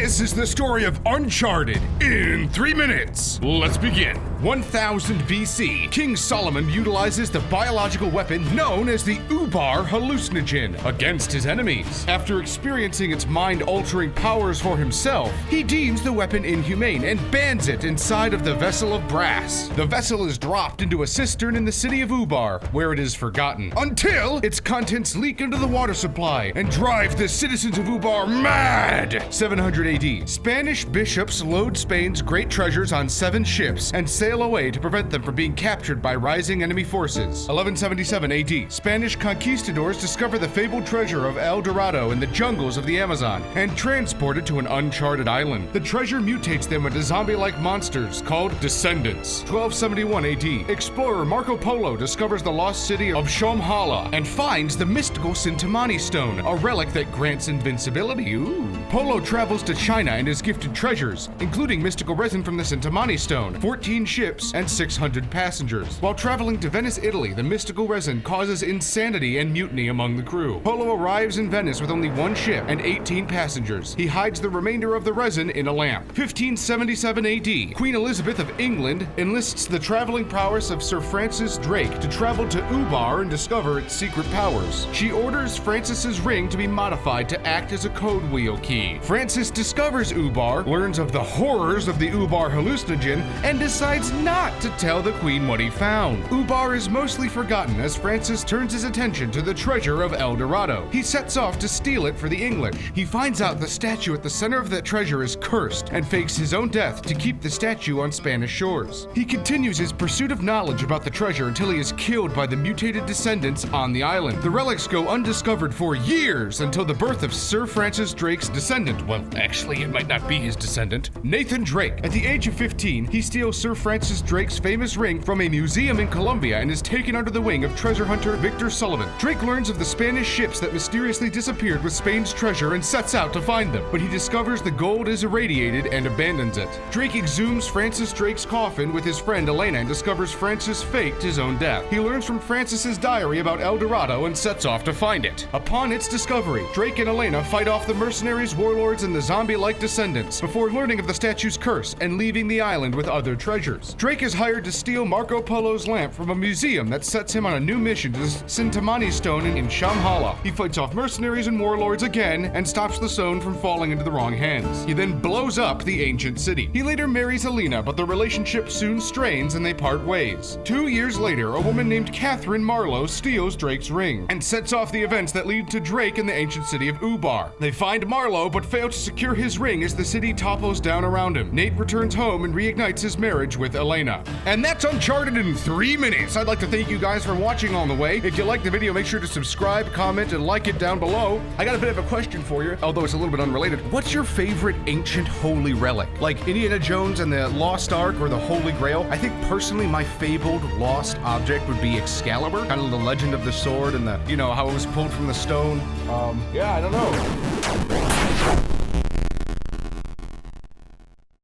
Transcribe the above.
This is the story of Uncharted in 3 minutes. Let's begin. 1000 BC, King Solomon utilizes the biological weapon known as the Ubar hallucinogen against his enemies. After experiencing its mind-altering powers for himself, he deems the weapon inhumane and bans it inside of the Vessel of Brass. The vessel is dropped into a cistern in the city of Ubar, where it is forgotten, until its contents leak into the water supply and drive the citizens of Ubar mad. 700 AD, Spanish bishops load Spain's great treasures on 7 ships and sail away to prevent them from being captured by rising enemy forces. 1177 AD, Spanish conquistadors discover the fabled treasure of El Dorado in the jungles of the Amazon and transport it to an uncharted island. The treasure mutates them into zombie-like monsters called Descendants. 1271 AD, explorer Marco Polo discovers the lost city of Shomhala and finds the mystical Sintamani stone, a relic that grants invincibility. Polo travels to China and is gifted treasures, including mystical resin from the Sintamani stone, 14 ships, and 600 passengers. While traveling to Venice, Italy, the mystical resin causes insanity and mutiny among the crew. Polo arrives in Venice with only 1 ship and 18 passengers. He hides the remainder of the resin in a lamp. 1577 AD, Queen Elizabeth of England enlists the traveling prowess of Sir Francis Drake to travel to Ubar and discover its secret powers. She orders Francis's ring to be modified to act as a code wheel key. Francis discovers Ubar, learns of the horrors of the Ubar hallucinogen, and decides not to tell the Queen what he found. Ubar is mostly forgotten as Francis turns his attention to the treasure of El Dorado. He sets off to steal it for the English. He finds out the statue at the center of that treasure is cursed and fakes his own death to keep the statue on Spanish shores. He continues his pursuit of knowledge about the treasure until he is killed by the mutated descendants on the island. The relics go undiscovered for years until the birth of Sir Francis Drake's descendant. Well, actually, it might not be his descendant. Nathan Drake. At the age of 15, he steals Sir Francis Drake's famous ring from a museum in Colombia and is taken under the wing of treasure hunter Victor Sullivan. Drake learns of the Spanish ships that mysteriously disappeared with Spain's treasure and sets out to find them, but he discovers the gold is irradiated and abandons it. Drake exhumes Francis Drake's coffin with his friend Elena and discovers Francis faked his own death. He learns from Francis's diary about El Dorado and sets off to find it. Upon its discovery, Drake and Elena fight off the mercenaries, warlords, and the zombie-like descendants before learning of the statue's curse and leaving the island with other treasures. Drake is hired to steal Marco Polo's lamp from a museum that sets him on a new mission to the Sintamani stone in Shomhala. He fights off mercenaries and warlords again and stops the stone from falling into the wrong hands. He then blows up the ancient city. He later marries Helena, but the relationship soon strains and they part ways. 2 years later, a woman named Catherine Marlowe steals Drake's ring and sets off the events that lead to Drake in the ancient city of Ubar. They find Marlowe but fail to secure his ring as the city topples down around him. Nate returns home and reignites his marriage with Elena. And that's Uncharted in 3 minutes. I'd like to thank you guys for watching on the way. If you liked the video, make sure to subscribe, comment, and like it down below. I got a bit of a question for you, although it's a little bit unrelated. What's your favorite ancient holy relic? Like Indiana Jones and the Lost Ark or the Holy Grail? I think personally my fabled lost object would be Excalibur. Kind of the legend of the sword and the, you know, how it was pulled from the stone. Yeah, I don't know.